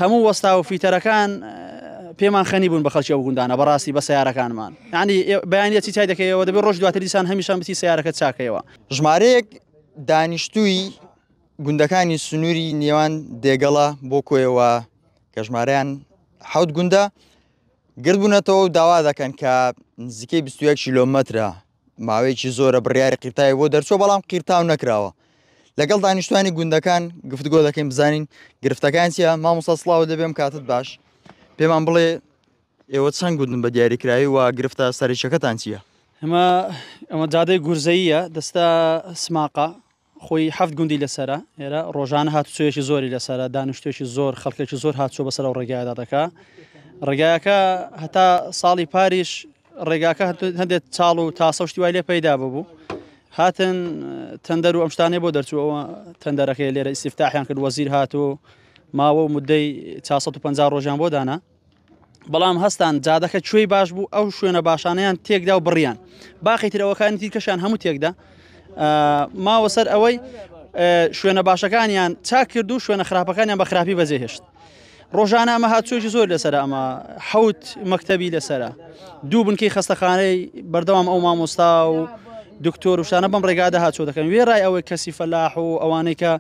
هەموو وەستا و فیتەرەکان پێمان خەنی بوون بە خەڵکی ئەو گوندانە بەڕاستی بە سیارەکانمان یعنی بەیانەتی چای دەکەیەوە دەبێت ڕۆژ دواتر دیسان هەمیشان بتی سیارەکە چاکەیەوە. ژمارەیەک دانیشتووی گوندەکانی سنووری نێوان دێگەڵە بۆ کۆیەوە کە ژمارەیان 7 گوندە گرت بوونەتەوە و داوا دەکەن کە نزیکەی 21 کیلۆمەترە ماوەیەکی زۆرە بڕیاری قیرتای بۆ دەرچۆ بەڵام قیرتاو نەکراوە. لەگەڵ دانیشتوانی گوندەکان گفتگۆ دەکەین بزانین گرفتەکان چیە. مامۆستا سڵاو دەبێم کاتت باش پێمان بڵێ ئێوە چەند گوندن بە دیاریکراوی و گرفتە سەرچەکەتان چییە؟ ئەمە جادەی گورزەیە دەستا سماقە خۆی 7 گوندی لەسرە ئێرە ڕۆژانە هاتوچۆیەکی زۆری لەسرە دانیشتێکی زۆر خەڵکێکی زۆر هاتچۆ بەسەر و ڕێگایدا دەکا ڕێگایەکە هەتا ساڵی پاریش ڕێگاکە هەندێک چاڵ و تاسەشتی وای لێ پەیدا ببوو هاتن تەندەر و ئەم شتانەی بۆ دەرچووەوە تەندەرەکەی لێرە ئیستیفتاحیان کرد وەزیر هاتوو ماوە و مدەی 450 ڕۆژیان بۆ دانا بەڵام هەستان جادەکە کوێی باش بوو ئەو شوێنە باشانەیان تێکدا و بڕیان باقی ترەوەکانی تیرکەشان هەموو تێکدا ماوە سەر ئەوەی شوێنە باشەکانیان چاک کرد و شوێنە خراپەکانیان بە خراپی بەجێهێشت. ڕۆژانە ئەمە هاتوویەکی زۆر لەسەر ئەمە 7 مەکتەبی لەسرە 2 بنکەی خەستەخانەی بەردەوام ئەو مامۆستا و دکتۆر و شانە بەم ڕێگادا هاتووە دەکەن وێڕای ئەوەی کەسی فەلاح و ئەوانەی کە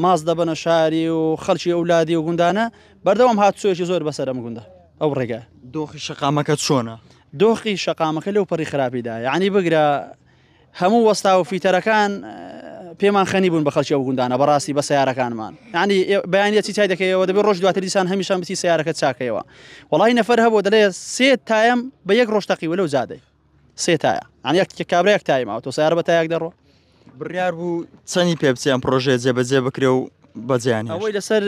ماز دەبنە شاری و خەڵکی ئەولادی و گوندانە بەردەوام هاتوویەکی زۆر بەسەر ئەم گوندە ئەو ڕێگا. دۆخی شەقامەکەت چۆنە؟ دۆخی شەقامەکە لەو پەڕی خراپیدا یعنی بگرە هەموو وەستا و فیتەرەکان پێمان خەنی بوون بە خەڵکی ئەو گوندانە بەڕاستی بە سیارەکانمان یعنی بەیانەتی چای دەکەیەوە دەبێت ڕۆژ دواتر دیسان هەمیشان بتی سیارەکە چاکەیەوە وڵی نەفەر هەبوو دەڵێ 3 تایم بە 1 ڕۆژ تەقیوە لەو زادەی 3 تایە ئەنی کابراەک تایمەوە تۆ سیارە بە تایەک دەڕۆ بڕیار بوو چەندی پێ بچیان پرۆژێ جێبەجێ بکرێ و بەجیان ئەوەی لەسەر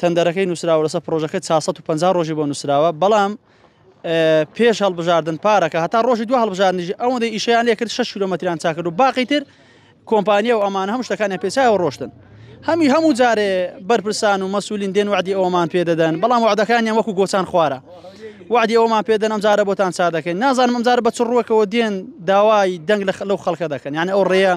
تەندەرەکەی نووسراوە لەسەر پرۆژەکە 450 ڕۆژی بۆ نووسراوە بەڵام پێش هەڵبژاردن پارەکە هەتا ڕۆژی دو هەڵبژاردنیژی ئەوەندەی ئیشیان لێ کرد 6 کیلۆمەتریان چاکرد و باقی تر کۆمپانیا و ئەمانە هەموو شتەکانیان پێچایەوە ڕۆشتن هەموو جارێ بەرپرسان و مەسئولین دێن وعدی ئەومان پێدەدەن بەڵام وعدەکانیان وەکو گۆچان خوارە وعدی ئەومان پێدەن ئەم جارە بۆتان چا دەکەین نازانم ئەم جارە بە چ ڕووەکەوە دێن داوای دەنگ لەو خەڵکە دەکەن یعنی ئەو ڕێیە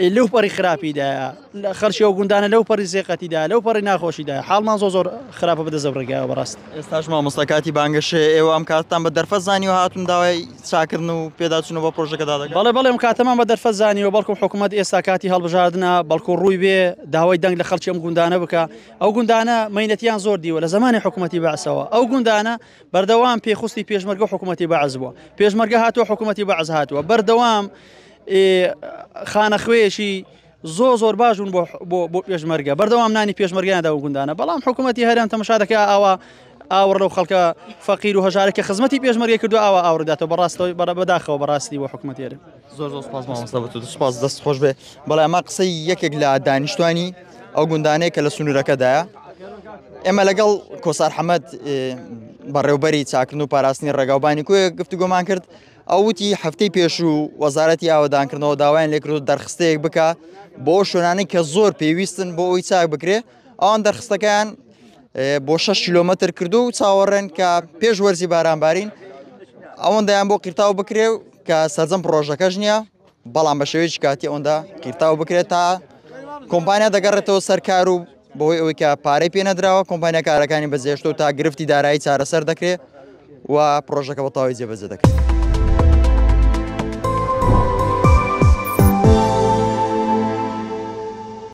لەو پەڕی خراپیدا خەرشی ئەو گوندانە لەو پەڕی زێقەتیدا لەو پەڕی ناخۆشیدا حاڵمان زۆر خراپە بەدەست ڕێگایەوە بەڕاست. ئێستاش مامۆستا کاتی بانگەشێ ئێوە ئەم کاتتان بە دەرفەت زانیوە هاتون داوای چاکردن و پێداچونەوە بە پرۆژەکەدا دەکەن؟ بەڵێ ئەم کاتەمان بە دەرفەت زانیوە بەڵکو حکوومەت ئێستا کاتی هەڵبژاردنە بەڵکو ڕووی بێ داوای دەنگ لە خەڵکی ئەم گوندانە بکە ئەو گوندانە مەینەتیان زۆر دیوە لە زمانی حکوومەتی بەعسەوە ئەو گوندانە بەردەوام پێخستی پێشمەرگە حکوومەتی بەعز بووە پێشمەرگە هاتووە حکوومەتی بەعز هاتووە بەردەوام خانەخوێشی زۆر باش بوون بۆ پێشمەرگە بەردەوام نانی پێشمەرگیاندا و گوندانە بەڵام حکوومەتی هەرێم تەماشا دەکە ئاوڕ لەو خەڵکە فەقیر و هەژارێکە خزمەتی پێشمەرگی کردو ئاورداتەوە بەڕاستەوەی بەداخەوە بەڕاستی بۆ حکوومەتی هەرێم. زۆر سپاس مامۆستا بە سپاس دەست خۆش بێ. بەڵێ ئەمە قسەی یەکێک لە دانیشتوانی ئەو گوندانەیە کە لە سنوورەکەدایە ئێمە لەگەڵ کۆسار حەمەد بەڕێوبەری چاکردن و پاراستنی ڕێگاوبانی کوێ گفتوگۆمان کرد ئەوتی هەفتەی پێش و وەزارەتی ئاوەدانکردنەوە داوایان لێکرد دەرخستەیەک بکە بۆ شوێنانەی کە زۆر پێویستن بۆ ئەوی چاک بکرێ ئەوان دەرخستەکەیان بۆ 6 کیلۆمەتر کردو و چاوەڕێن کە پێش وەرزی بارانبارین ئەوەندەیان بۆ قیرتاو بکرێ و کە سەرجەم پرۆژەکەش نییە بەڵام بە شێوەیەکی کاتی ئەوەندا قیرتاو بکرێت تا کۆمپانیا دەگەڕێتەوە سەرکار و بۆی ئەوەی کە پارەی پێ نەدراوە کۆمپانیا کارەکانی بەجێهێشتەوە تا گرفتی دارایی چارەسەر دەکرێت و پرۆژەکە بە تەواوی جێبەجێ دەکرێت.